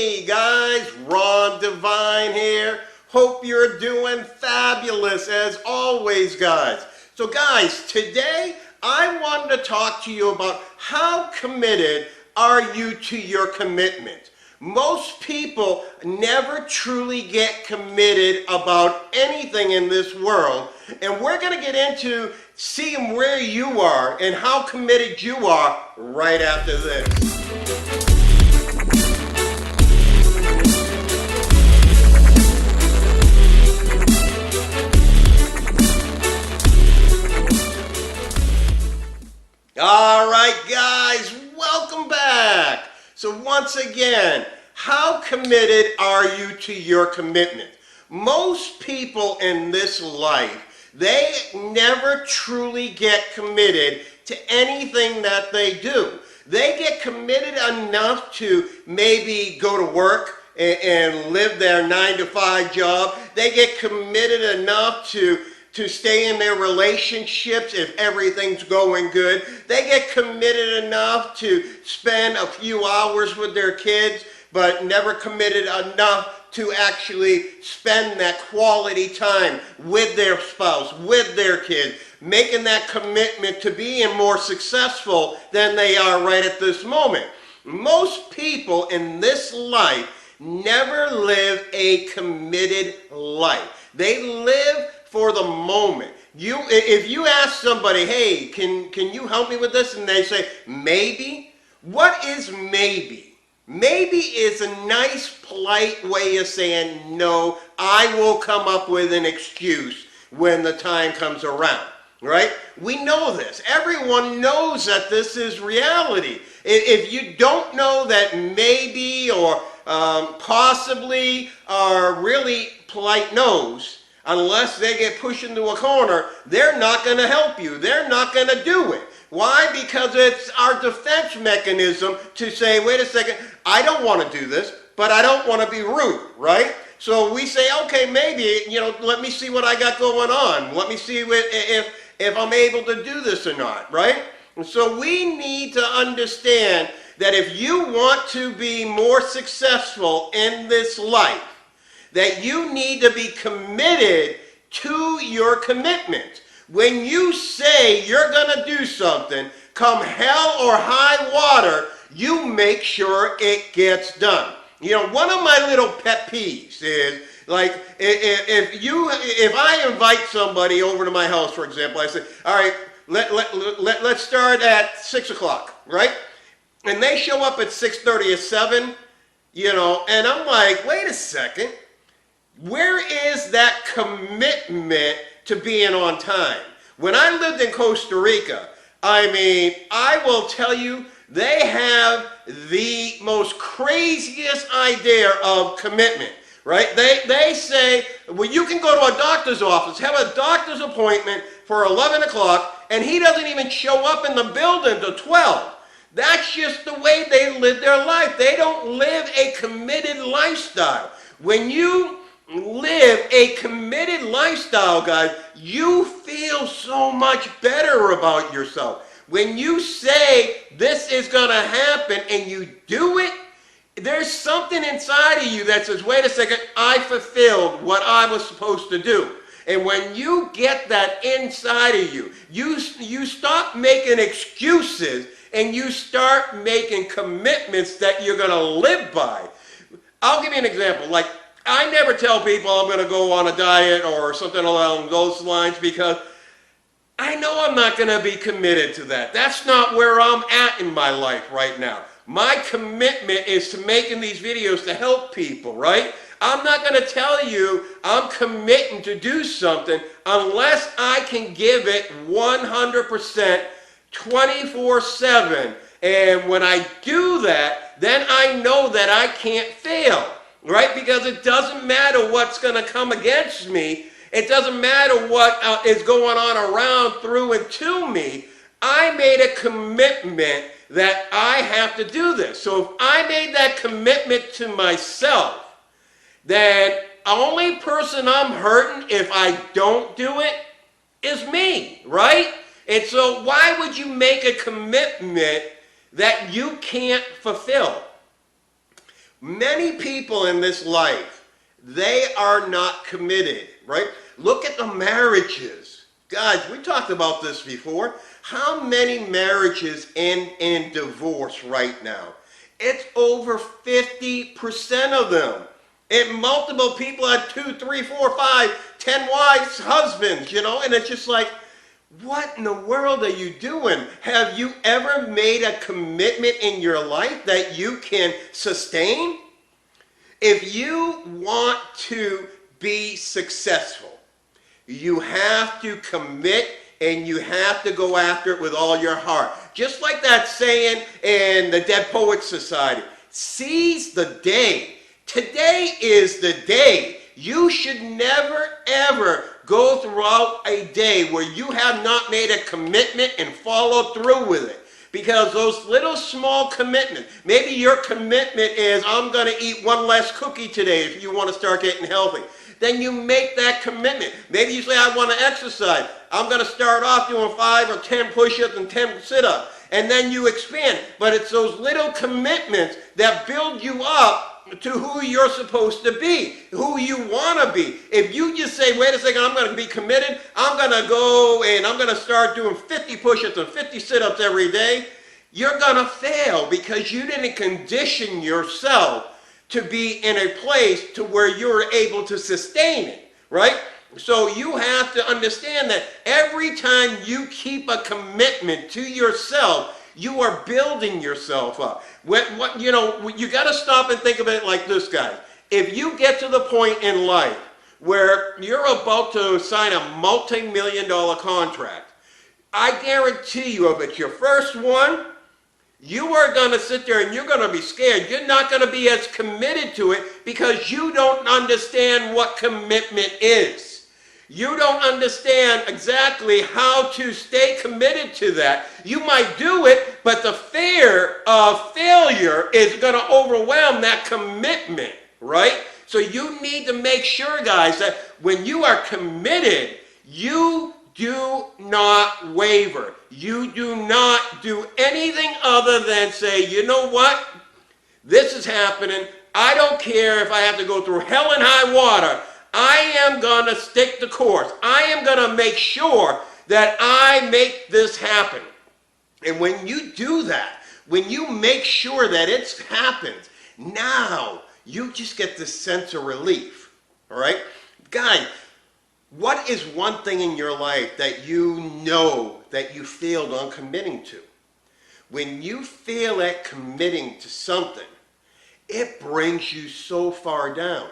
Hey guys, Devine here. Hope you're doing fabulous as always, guys. So guys, today I wanted to talk to you about how committed are you to your commitment. Most people never truly get committed about anything in this world, and we're going to get into seeing where you are and how committed you are right after this. All right, guys, welcome back. So once again, how committed are you to your commitment? Most people in this life, they never truly get committed to anything that they do. They get committed enough to maybe go to work and live their 9-to-5 job. They get committed enough to stay in their relationships if everything's going good. They get committed enough to spend a few hours with their kids, but never committed enough to actually spend that quality time with their spouse, with their kids, making that commitment to being more successful than they are right at this moment. Most people in this life never live a committed life. They live for the moment. If you ask somebody, hey, can you help me with this? And they say, maybe. What is maybe? Maybe is a nice, polite way of saying, no, I will come up with an excuse when the time comes around, right? We know this. Everyone knows that this is reality. If you don't know that maybe or possibly are really polite no's, unless they get pushed into a corner, they're not going to help you. They're not going to do it. Why? Because it's our defense mechanism to say, wait a second, I don't want to do this, but I don't want to be rude, right? So we say, okay, maybe, let me see what I got going on. Let me see if I'm able to do this or not, right? And so we need to understand that if you want to be more successful in this life, that you need to be committed to your commitment. When you say you're going to do something, come hell or high water, you make sure it gets done. One of my little pet peeves is, like, if I invite somebody over to my house, for example, I say, all right, let's start at 6 o'clock, right? And they show up at 6:30 or 7, and I'm like, wait a second. Where is that commitment to being on time? When I lived in Costa Rica, I will tell you, they have the most craziest idea of commitment, right? They say, well, you can go to a doctor's office, have a doctor's appointment for 11 o'clock, and he doesn't even show up in the building till 12. That's just the way they live their life. They don't live a committed lifestyle. When you live a committed lifestyle, guys, you feel so much better about yourself. When you say this is going to happen and you do it, there's something inside of you that says, wait a second, I fulfilled what I was supposed to do. And when you get that inside of you, you stop making excuses and you start making commitments that you're going to live by. I'll give you an example. Like, I never tell people I'm going to go on a diet or something along those lines because I know I'm not going to be committed to that. That's not where I'm at in my life right now. My commitment is to making these videos to help people, right? I'm not going to tell you I'm committing to do something unless I can give it 100% 24/7. And when I do that, then I know that I can't fail. Right? Because it doesn't matter what's going to come against me. It doesn't matter what is going on around, through, and to me. I made a commitment that I have to do this. So if I made that commitment to myself, then the only person I'm hurting if I don't do it is me, right? And so why would you make a commitment that you can't fulfill? Many people in this life, they are not committed, right? Look at the marriages. Guys, we talked about this before. How many marriages end in divorce right now? It's over 50% of them. And multiple people had 2, 3, 4, 5, 10 wives, husbands, and it's just like, what in the world are you doing? Have you ever made a commitment in your life that you can sustain? If you want to be successful, you have to commit and you have to go after it with all your heart. Just like that saying in the Dead Poets Society, seize the day. Today is the day. You should never, ever go throughout a day where you have not made a commitment and followed through with it. Because those little small commitments, maybe your commitment is, I'm going to eat one less cookie today if you want to start getting healthy. Then you make that commitment. Maybe you say, I want to exercise. I'm going to start off doing 5 or 10 push-ups and 10 sit-ups. And then you expand. But it's those little commitments that build you up to who you're supposed to be, who you want to be. If you just say, wait a second, I'm going to be committed, I'm going to go and I'm going to start doing 50 push-ups and 50 sit-ups every day, you're going to fail because you didn't condition yourself to be in a place to where you're able to sustain it, right? So you have to understand that every time you keep a commitment to yourself, you are building yourself up. You got to stop and think of it like this, guys. If you get to the point in life where you're about to sign a multi-million-dollar contract, I guarantee you, if it's your first one, you are going to sit there and you're going to be scared. You're not going to be as committed to it because you don't understand what commitment is. You don't understand exactly how to stay committed to that. You might do it, but the fear of failure is going to overwhelm that commitment, right? So you need to make sure, guys, that when you are committed, you do not waver. You do not do anything other than say, you know what? This is happening. I don't care if I have to go through hell and high water. I am going to stick the course. I am going to make sure that I make this happen. And when you do that, when you make sure that it happens, now you just get this sense of relief. All right? Guys, what is one thing in your life that you know that you failed on committing to? When you fail at committing to something, it brings you so far down.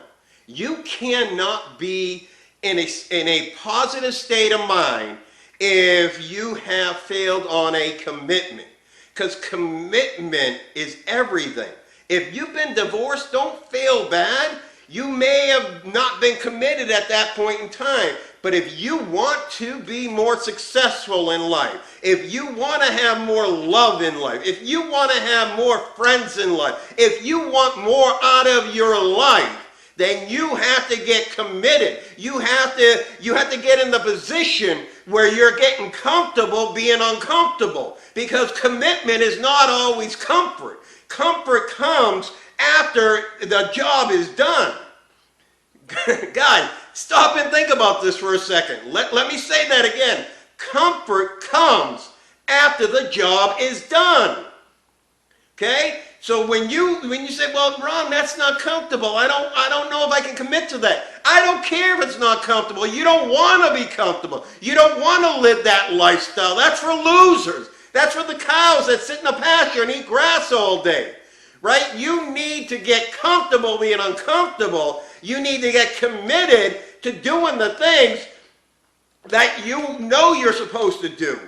You cannot be in a positive state of mind if you have failed on a commitment. Because commitment is everything. If you've been divorced, don't feel bad. You may have not been committed at that point in time. But if you want to be more successful in life, if you want to have more love in life, if you want to have more friends in life, if you want more out of your life, then you have to get committed. You have to get in the position where you're getting comfortable being uncomfortable. Because commitment is not always comfort. Comfort comes after the job is done. Guys, stop and think about this for a second. Let me say that again. Comfort comes after the job is done. Okay? So when you say, well, Ron, that's not comfortable. I don't know if I can commit to that. I don't care if it's not comfortable. You don't want to be comfortable. You don't want to live that lifestyle. That's for losers. That's for the cows that sit in the pasture and eat grass all day. Right? You need to get comfortable being uncomfortable. You need to get committed to doing the things that you know you're supposed to do.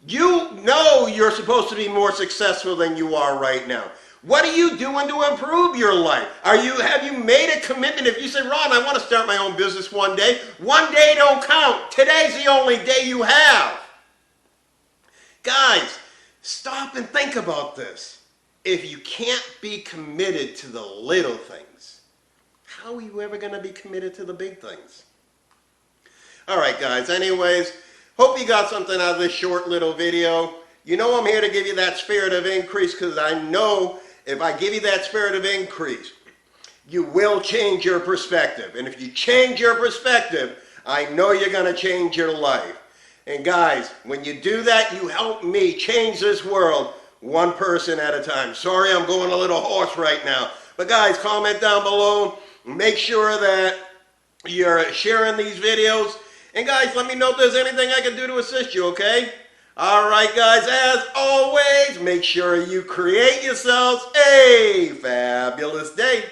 You know you're supposed to be more successful than you are right now. What are you doing to improve your life? Have you made a commitment? If you say, Ron, I want to start my own business one day don't count. Today's the only day you have. Guys, stop and think about this. If you can't be committed to the little things, how are you ever going to be committed to the big things? All right, guys. Anyways, hope you got something out of this short little video. You know I'm here to give you that spirit of increase because I know if I give you that spirit of increase, you will change your perspective. And if you change your perspective, I know you're going to change your life. And guys, when you do that, you help me change this world one person at a time. Sorry, I'm going a little hoarse right now. But guys, comment down below. Make sure that you're sharing these videos. And guys, let me know if there's anything I can do to assist you, okay? All right, guys, as always, make sure you create yourselves a fabulous day.